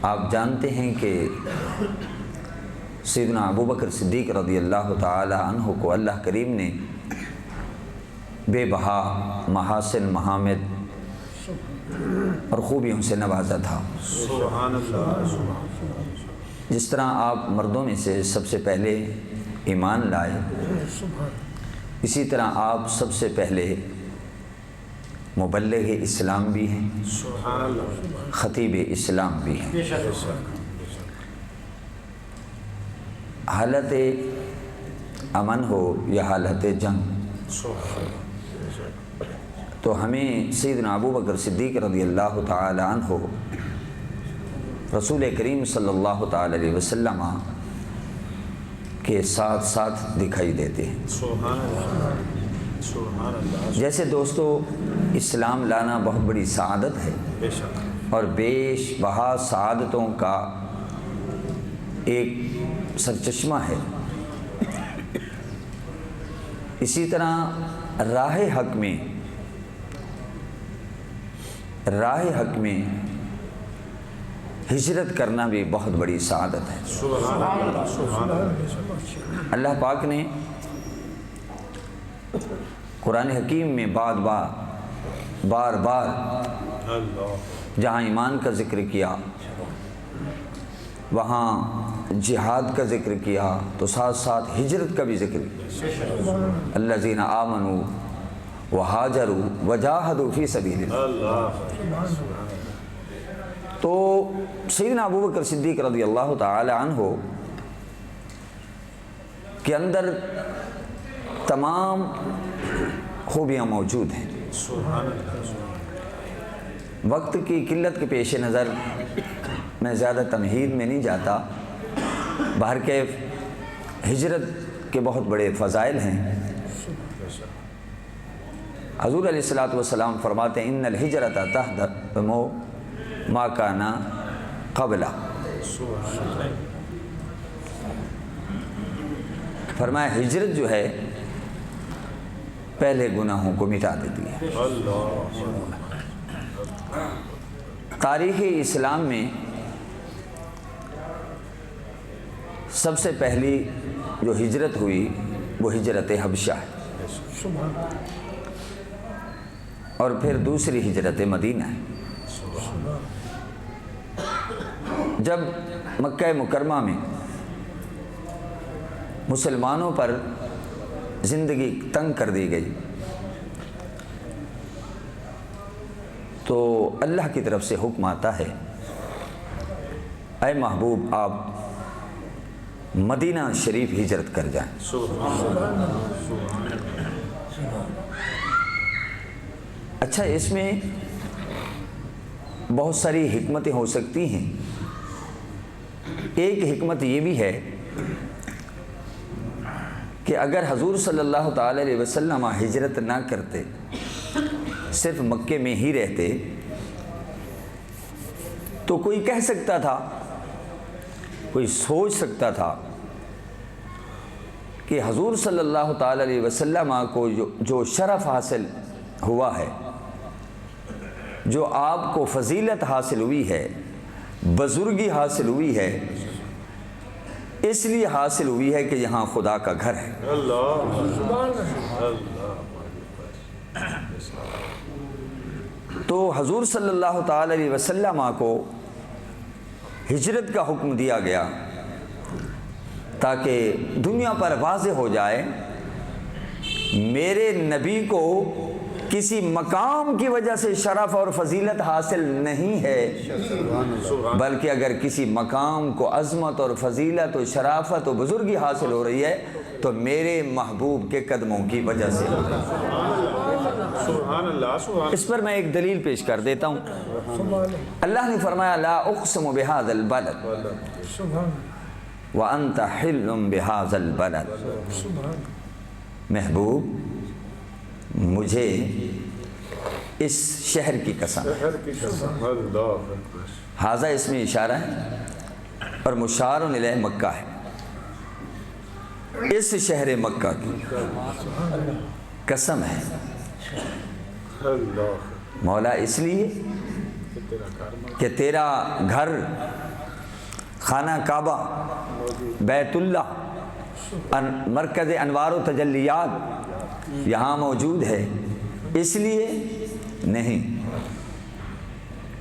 آپ جانتے ہیں کہ سیدنا ابو بکر صدیق رضی اللہ تعالی عنہ کو اللہ کریم نے بے بہا محاسن محامد اور خوبیوں سے نوازا تھا۔ سبحان اللہ۔ جس طرح آپ مردوں میں سے سب سے پہلے ایمان لائے، اسی طرح آپ سب سے پہلے مبلغ اسلام بھی ہیں، سبحان اللہ۔ خطیب اسلام بھی ہیں۔ حالت امن ہو یا حالت جنگ، تو ہمیں سیدنا ابو بکر صدیق رضی اللہ تعالی عنہ رسول کریم صلی اللہ تعالی علیہ وسلم کے ساتھ ساتھ دکھائی دیتے ہیں۔ سبحان اللہ۔ سبحان اللہ۔ جیسے دوستو، اسلام لانا بہت بڑی سعادت ہے بے شک، اور بیش بہا سعادتوں کا ایک سرچشمہ ہے۔ اسی طرح راہ حق میں ہجرت کرنا بھی بہت بڑی سعادت ہے۔ سبحان اللہ۔ سبحان اللہ۔ اللہ پاک نے قرآن حکیم میں بار بار اللہ۔ جہاں ایمان کا ذکر کیا، وہاں جہاد کا ذکر کیا، تو ساتھ ساتھ ہجرت کا بھی ذکر کیا۔ الذین آمنوا وہاجروا وجاہدوا فی سبیل اللہ۔ تو سیدنا ابو بکر صدیق رضی اللہ تعالی عنہ کے اندر تمام خوبیاں موجود ہیں۔ سبحان اللہ۔ وقت کی قلت کے پیش نظر میں زیادہ تمہید میں نہیں جاتا، بہرکیف ہجرت کے بہت بڑے فضائل ہیں۔ حضور علیہ الصلوۃ فرماتے ہیں ان الہجرۃ تہدم ما کان قبلہ۔ فرمایا ہجرت جو ہے پہلے گناہوں کو مٹا دیتی ہے۔ تاریخ اسلام میں سب سے پہلی جو ہجرت ہوئی وہ ہجرت حبشہ ہے، اور پھر دوسری ہجرت مدینہ ہے۔ جب مکہ مکرمہ میں مسلمانوں پر زندگی تنگ کر دی گئی، تو اللہ کی طرف سے حکم آتا ہے، اے محبوب آپ مدینہ شریف ہجرت کر جائیں۔ اچھا، اس میں بہت ساری حکمتیں ہو سکتی ہیں۔ ایک حکمت یہ بھی ہے کہ اگر حضور صلی اللہ تعالی علیہ وسلم ہجرت نہ کرتے، صرف مکے میں ہی رہتے، تو کوئی کہہ سکتا تھا، کوئی سوچ سکتا تھا کہ حضور صلی اللہ تعالی علیہ وسلم کو جو شرف حاصل ہوا ہے، جو آپ کو فضیلت حاصل ہوئی ہے، بزرگی حاصل ہوئی ہے، اس لیے حاصل ہوئی ہے کہ یہاں خدا کا گھر ہے۔ تو حضور صلی اللہ تعالی علیہ وسلم کو ہجرت کا حکم دیا گیا تاکہ دنیا پر واضح ہو جائے میرے نبی کو کسی مقام کی وجہ سے شرف اور فضیلت حاصل نہیں ہے، بلکہ اگر کسی مقام کو عظمت اور فضیلت و شرافت و بزرگی حاصل ہو رہی ہے تو میرے محبوب کے قدموں کی وجہ سے۔ اس پر میں ایک دلیل پیش کر دیتا ہوں۔ اللہ نے فرمایا لا اقسم بہذا البلد وانت حل بہذا البلد۔ محبوب، مجھے اس شہر کی قسم، ہذا اس میں اشارہ ہے اور مشار الیہ مکہ ہے، اس شہر مکہ کی قسم ہے مولا، اس لیے کہ تیرا گھر خانہ کعبہ، بیت اللہ، مرکز انوار و تجلیات یہاں موجود ہے، اس لیے نہیں۔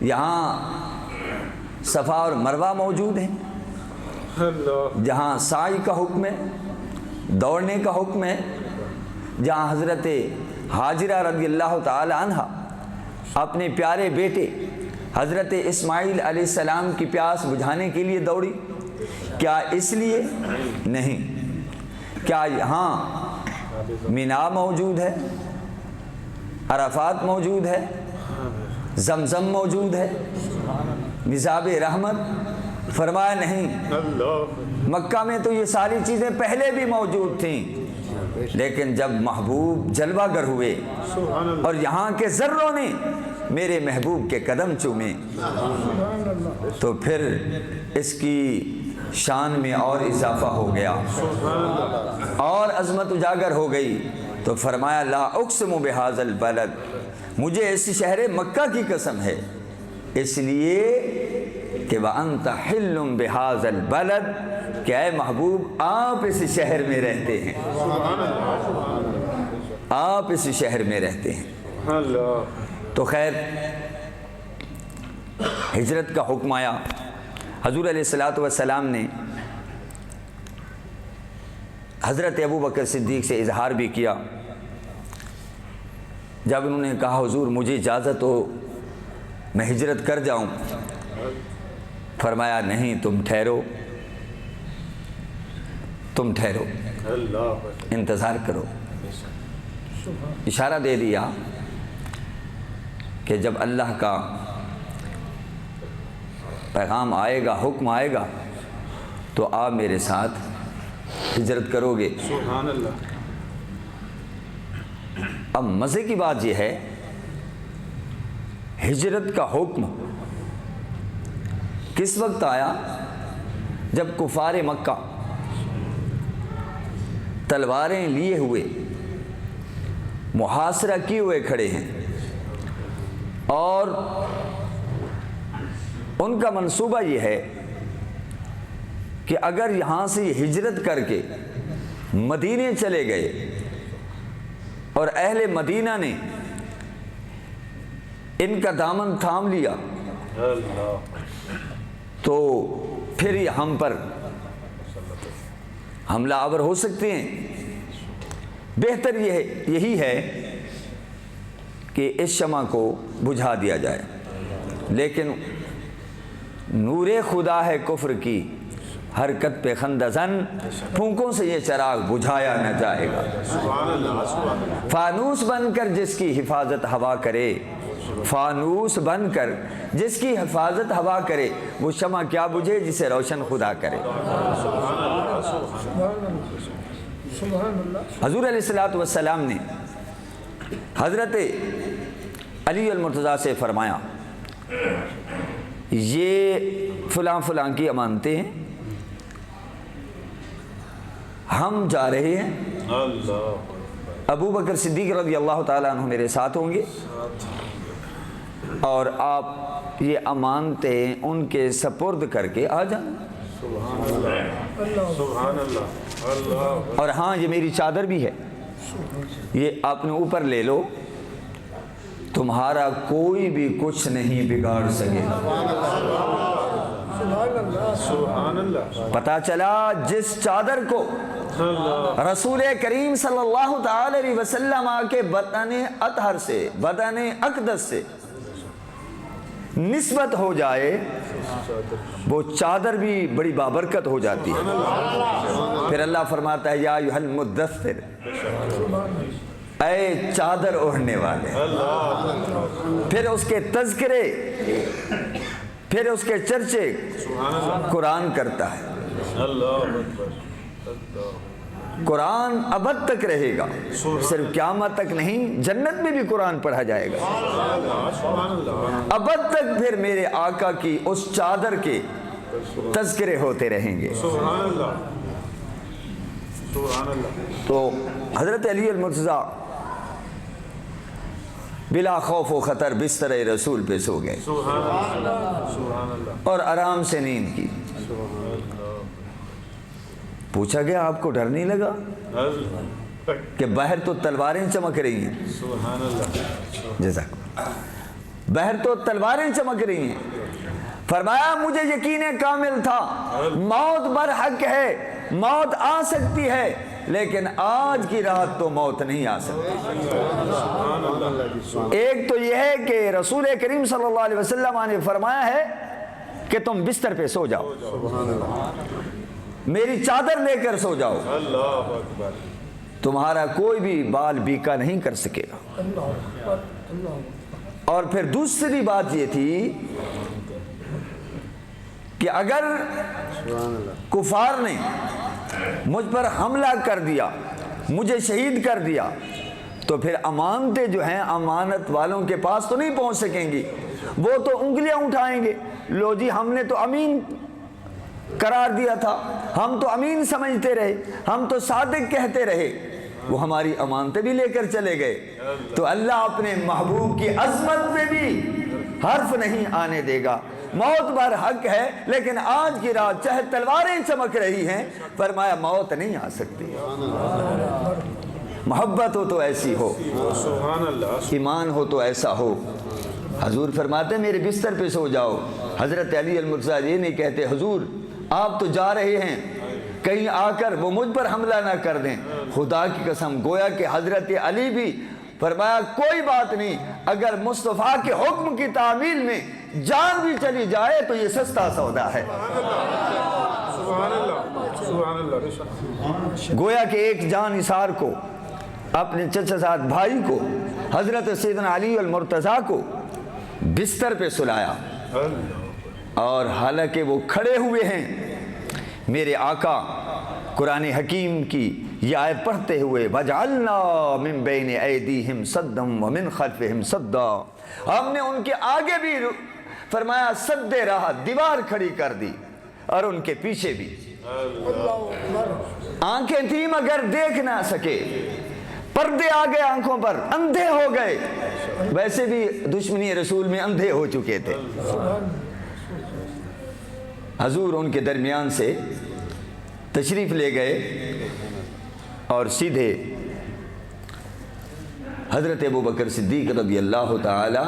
یہاں صفا اور مروہ موجود ہیں، جہاں سعی کا حکم ہے، دوڑنے کا حکم ہے، جہاں حضرت ہاجرہ رضی اللہ تعالی عنہ اپنے پیارے بیٹے حضرت اسماعیل علیہ السلام کی پیاس بجھانے کے لیے دوڑی، کیا اس لیے نہیں؟ کیا یہاں مینا موجود ہے، عرفات موجود ہے، زمزم موجود ہے، مزاب رحمت؟ فرمایا نہیں، مکہ میں تو یہ ساری چیزیں پہلے بھی موجود تھیں، لیکن جب محبوب جلوہ گر ہوئے اور یہاں کے ذروں نے میرے محبوب کے قدم چومے تو پھر اس کی شان میں اور اضافہ ہو گیا اور عظمت اجاگر ہو گئی۔ تو فرمایا لا اقسم بہذا البلد، مجھے اس شہر مکہ کی قسم ہے، اس لیے کہ وَأَنْتَ حِلٌّ بِهَذَا الْبَلَدِ، کہ اے محبوب آپ اس شہر میں رہتے ہیں، آپ اس شہر میں رہتے ہیں۔ تو خیر ہجرت کا حکم آیا، حضور علیہ السلام نے حضرت ابوبکر صدیق سے اظہار بھی کیا۔ جب انہوں نے کہا حضور مجھے اجازت ہو میں ہجرت کر جاؤں، فرمایا نہیں، تم ٹھہرو، تم ٹھہرو، انتظار کرو۔ اشارہ دے دیا کہ جب اللہ کا پیغام آئے گا، حکم آئے گا، تو آپ میرے ساتھ ہجرت کرو گے۔ سبحان اللہ۔ اب مزے کی بات یہ ہے، ہجرت کا حکم کس وقت آیا؟ جب کفار مکہ تلواریں لیے ہوئے محاصرہ کیے ہوئے کھڑے ہیں اور ان کا منصوبہ یہ ہے کہ اگر یہاں سے ہجرت کر کے مدینے چلے گئے اور اہل مدینہ نے ان کا دامن تھام لیا تو پھر یہ ہم پر حملہ آور ہو سکتے ہیں۔ بہتر یہی ہے کہ اس شمع کو بجھا دیا جائے، لیکن نور خدا ہے کفر کی حرکت پہ خندہ زن، پھونکوں سے یہ چراغ بجھایا نہ جائے گا۔ فانوس بن کر جس کی حفاظت ہوا کرے، فانوس بن کر جس کی حفاظت ہوا کرے، وہ شمع کیا بجھے جسے روشن خدا کرے۔ حضور علیہ السلام نے حضرت علی المرتضیٰ سے فرمایا یہ فلاں فلاں کی امانتیں ہیں، ہم جا رہے ہیں، ابو بکر صدیق رضی اللہ تعالیٰ عنہ میرے ساتھ ہوں گے اور آپ یہ امانتیں ان کے سپرد کر کے آ جائیں۔ سبحان اللہ۔ اور ہاں یہ میری چادر بھی ہے، یہ آپ نے اوپر لے لو، تمہارا کوئی بھی کچھ نہیں بگاڑ سکے۔ سبحان اللہ۔ پتہ چلا جس چادر کو رسول کریم صلی اللہ تعالی علیہ وسلم کے بدن اطہر سے، بدن اقدس سے نسبت ہو جائے، وہ چادر بھی بڑی بابرکت ہو جاتی ہے۔ پھر اللہ فرماتا ہے یا ایھا المدثر، اے چادر اوڑھنے والے۔ پھر اس کے تذکرے، پھر اس کے چرچے قرآن کرتا ہے۔ قرآن ابد تک رہے گا، صرف قیامت تک نہیں، جنت میں بھی قرآن پڑھا جائے گا ابد تک۔ پھر میرے آقا کی اس چادر کے تذکرے ہوتے رہیں گے۔ سبحان اللہ۔ سبحان اللہ۔ تو حضرت علی المرتضیٰ بلا خوف و خطر بستر رسول پہ سو گئے سبحان اللہ۔ سبحان اللہ۔ اور آرام سے نیند کی۔ پوچھا گیا آپ کو ڈر نہیں لگا اللہ کہ باہر تو تلواریں چمک رہی ہیں؟ سبحان اللہ جزاک، باہر تو تلواریں چمک رہی ہیں. فرمایا مجھے یقین کامل تھا موت برحق ہے، موت آ سکتی ہے، لیکن آج کی رات تو موت نہیں آ سکتی. ایک تو یہ ہے کہ رسول کریم صلی اللہ علیہ وسلم نے فرمایا ہے کہ تم بستر پہ سو جاؤ، میری چادر لے کر سو جاؤ، اللہ اکبر. تمہارا کوئی بھی بال بیکا نہیں کر سکے گا. اور پھر دوسری بات یہ تھی کہ اگر کفار نے مجھ پر حملہ کر دیا، مجھے شہید کر دیا، تو پھر امانتیں جو ہیں امانت والوں کے پاس تو نہیں پہنچ سکیں گی، وہ تو انگلیاں اٹھائیں گے، لو جی ہم نے تو امین قرار دیا تھا، ہم تو امین سمجھتے رہے، ہم تو صادق کہتے رہے، وہ ہماری امانتیں بھی لے کر چلے گئے. تو اللہ اپنے محبوب کی عظمت میں بھی حرف نہیں آنے دے گا. موت برحق ہے، لیکن آج کی رات چاہے تلواریں چمک رہی ہیں، فرمایا موت نہیں آ سکتی. محبت ہو تو ایسی ہو، سبحان اللہ. ایمان ہو تو ایسا ہو. حضور فرماتے میرے بستر پہ سو جاؤ. حضرت علی المرتضیٰ یہ نہیں کہتے حضور آپ تو جا رہے ہیں، کہیں آ کر وہ مجھ پر حملہ نہ کر دیں. خدا کی قسم گویا کہ حضرت علی بھی فرمایا کوئی بات نہیں، اگر مصطفیٰ کے حکم کی تعمیل میں جان بھی چلی جائے تو یہ سستا سودا ہے. سبحان اللہ سبحان اللہ. گویا کہ ایک جان نثار کو، اپنے چچا زاد بھائی کو، حضرت سیدنا علی المرتضیٰ کو بستر پہ سلایا، اور حالانکہ وہ کھڑے ہوئے ہیں. میرے آقا قرآن حکیم کی یہ آیت پڑھتے ہوئے وَجَعَلْنَا مِن بَيْنِ أَيْدِيهِمْ صَدًّا وَمِن خَلْفِهِمْ صَدًّا، ہم نے ان کے آگے بھی فرمایا سد راہ، دیوار کھڑی کر دی، اور ان کے پیچھے بھی. آنکھیں تھیں مگر دیکھ نہ سکے، پردے آ گئے آنکھوں پر، اندھے ہو گئے. ویسے بھی دشمنی رسول میں اندھے ہو چکے تھے. حضور ان کے درمیان سے تشریف لے گئے اور سیدھے حضرت ابو بکر صدیق رضی اللہ تعالی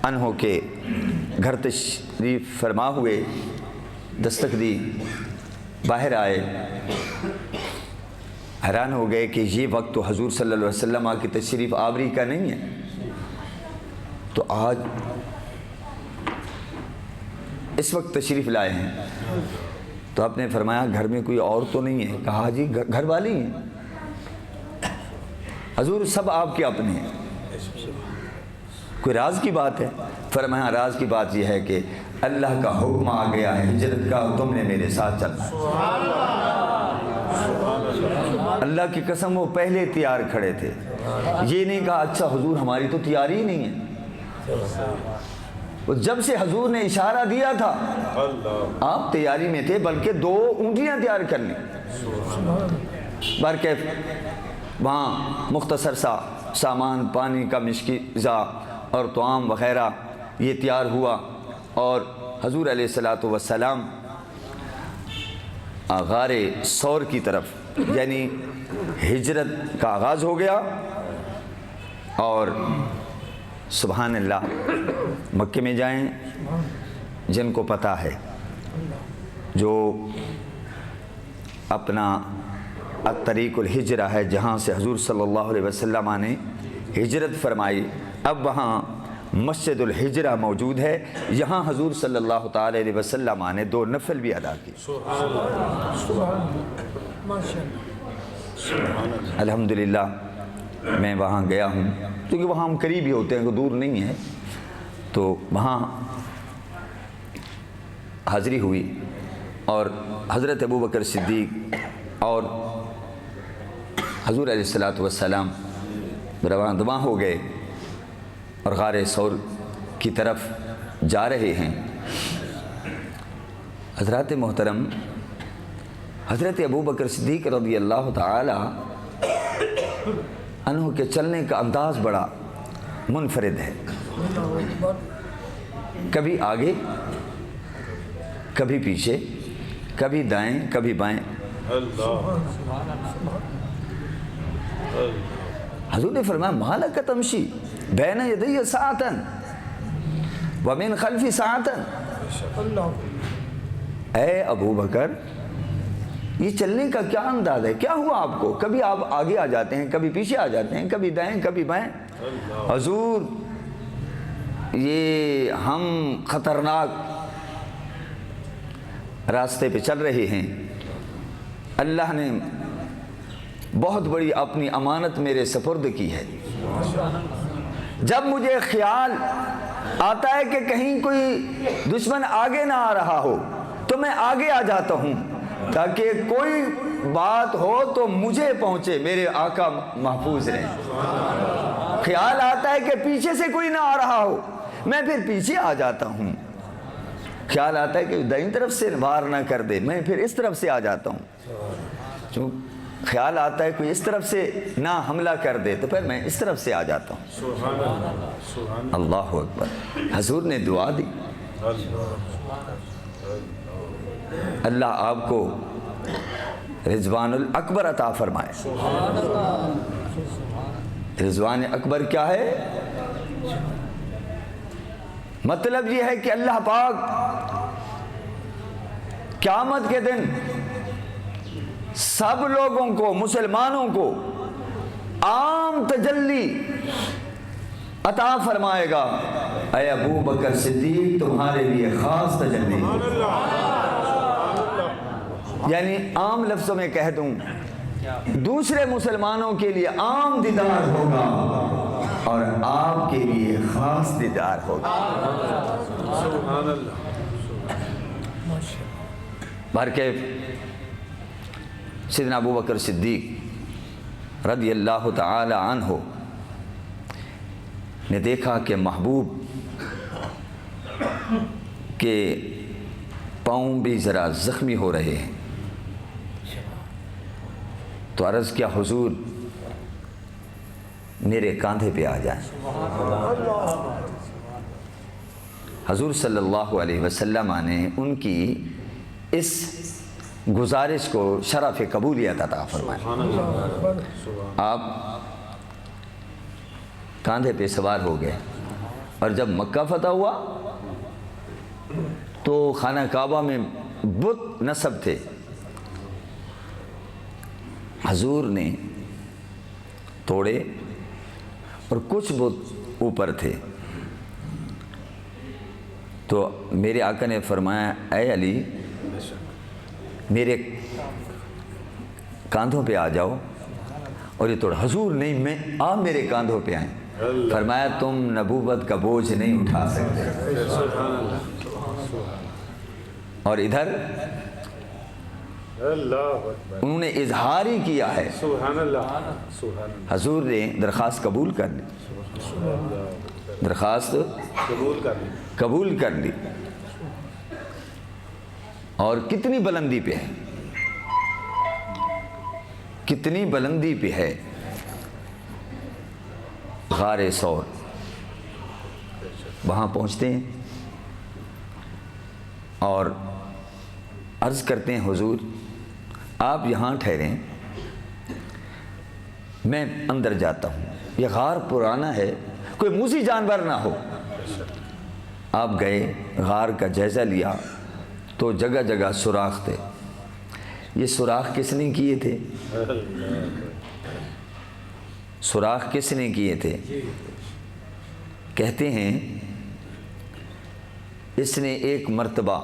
عنہ کے گھر تشریف فرما ہوئے، دستک دی، باہر آئے. حیران ہو گئے کہ یہ وقت تو حضور صلی اللہ علیہ وسلم کی تشریف آوری کا نہیں ہے، تو آج اس وقت تشریف لائے ہیں. تو آپ نے فرمایا گھر میں کوئی اور تو نہیں ہے؟ کہا جی گھر والی ہیں. حضور سب آپ کے اپنے ہیں، کوئی راز کی بات ہے؟ فرمایا راز کی بات یہ ہے کہ اللہ کا حکم آ گیا ہے ہجرت کا، تم نے میرے ساتھ چلنا ہے. اللہ کی قسم وہ پہلے تیار کھڑے تھے. یہ نہیں کہا اچھا حضور ہماری تو تیاری ہی نہیں ہے. وہ جب سے حضور نے اشارہ دیا تھا آپ تیاری میں تھے، بلکہ 2 اونٹیاں تیار کر لیں. برکہ وہاں مختصر سا سامان، پانی کا مشکیزہ اور طعام وغیرہ یہ تیار ہوا، اور حضور علیہ الصلوۃ والسلام غار ثور کی طرف، یعنی ہجرت کا آغاز ہو گیا. اور سبحان اللہ، مکے میں جائیں جن کو پتہ ہے، جو اپنا الطریق الہجرہ ہے جہاں سے حضور صلی اللہ علیہ وسلم نے ہجرت فرمائی، اب وہاں مسجد الحجرہ موجود ہے. یہاں حضور صلی اللہ تعالی علیہ وسلم نے 2 نفل بھی ادا کی. الحمدللہ میں وہاں گیا ہوں، کیونکہ وہاں ہم قریب ہی ہوتے ہیں، کوئی دور نہیں ہے. تو وہاں حاضری ہوئی، اور حضرت ابو بکر صدیق اور حضور علیہ الصلوۃ والسلام رواں دواں ہو گئے اور غار ثور کی طرف جا رہے ہیں. حضرات محترم، حضرت ابو بکر صدیق رضی اللہ تعالی عنہ کے چلنے کا انداز بڑا منفرد ہے. کبھی آگے کبھی پیچھے، کبھی دائیں، کبھی بائیں۔ اللہ حضور نے فرمایا ما لک تمشی بین یدی ساعتا ومن خلفی ساعتا۔ اے ابو بکر، یہ چلنے کا کیا انداز ہے؟ کیا ہوا آپ کو؟ کبھی آپ آگے آ جاتے ہیں، کبھی پیچھے آ جاتے ہیں، کبھی دائیں کبھی بائیں۔ حضور یہ ہم خطرناک راستے پہ چل رہے ہیں، اللہ نے بہت بڑی اپنی امانت میرے سپرد کی ہے۔ جب مجھے خیال آتا ہے کہ کہیں کوئی دشمن آگے نہ آ رہا ہو تو میں آگے آ جاتا ہوں تاکہ کوئی بات ہو تو مجھے پہنچے، میرے آقا محفوظ رہیں۔ خیال آتا ہے کہ پیچھے سے کوئی نہ آ رہا ہو، میں پھر پیچھے آ جاتا ہوں۔ خیال آتا ہے کہ دائیں طرف سے وار نہ کر دے، میں پھر اس طرف سے آ جاتا ہوں۔ خیال آتا ہے کوئی اس طرف سے نہ حملہ کر دے تو پھر میں اس طرف سے آ جاتا ہوں۔ سبحان اللہ سبحان اللہ اکبر۔ حضور نے دعا دی، اللہ آپ کو رضوان الاکبر عطا فرمائے۔ رضوان اکبر کیا ہے؟ مطلب یہ ہے کہ اللہ پاک قیامت کے دن سب لوگوں کو، مسلمانوں کو عام تجلی عطا فرمائے گا۔ اے ابو بکر صدیق، تمہارے لیے خاص تجلی، یعنی عام لفظوں میں کہہ دوں دوسرے مسلمانوں کے لیے عام دیدار ہوگا اور آپ کے لیے خاص دیدار ہوگا۔ سبحان اللہ۔ بہرکیف سیدنا ابو بکر صدیق رضی اللہ تعالی عنہ نے دیکھا کہ محبوب کے پاؤں بھی ذرا زخمی ہو رہے ہیں، تو عرض کیا حضور میرے کاندھے پہ آ جائیں۔ حضور صلی اللہ علیہ وسلم نے ان کی اس گزارش کو شرف قبولیت عطا فرمایا۔ آپ کاندھے پہ سوار ہو گئے، اور جب مکہ فتح ہوا تو خانہ کعبہ میں بت نصب تھے۔ حضور نے توڑے اور کچھ بت اوپر تھے، تو میرے آقا نے فرمایا اے علی میرے کاندھوں پہ آ جاؤ، اور یہ توڑا۔ حضور نہیں، میں آپ میرے کاندھوں پہ آئیں۔ فرمایا تم نبوت کا بوجھ نہیں اٹھا سکتے۔ اور ادھر انہوں نے اظہار ہی کیا ہے۔ سبحان اللہ سبحان اللہ۔ حضور نے درخواست قبول کر لی، درخواست قبول کر لی۔ قبول کر لی، اور کتنی بلندی پہ ہے، کتنی بلندی پہ ہے غار ثور۔ وہاں پہنچتے ہیں اور عرض کرتے ہیں حضور آپ یہاں ٹھہریں، میں اندر جاتا ہوں، یہ غار پرانا ہے، کوئی موذی جانور نہ ہو۔ آپ گئے، غار کا جائزہ لیا تو جگہ جگہ سوراخ تھے۔ یہ سوراخ کس نے کیے تھے؟ سوراخ کس نے کیے تھے؟ کہتے ہیں اس نے ایک مرتبہ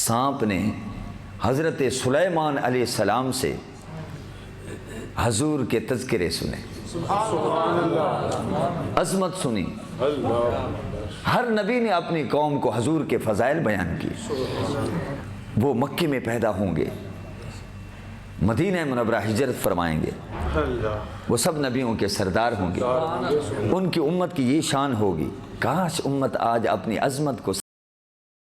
سانپ نے حضرت سلیمان علیہ السلام سے حضور کے تذکرے سنے، عظمت سنی۔ ہر نبی نے اپنی قوم کو حضور کے فضائل بیان کیے۔ وہ مکے میں پیدا ہوں گے، مدینہ منورہ ہجرت فرمائیں گے، وہ سب نبیوں کے سردار ہوں گے، ان کی امت کی یہ شان ہوگی۔ کاش امت آج اپنی عظمت کو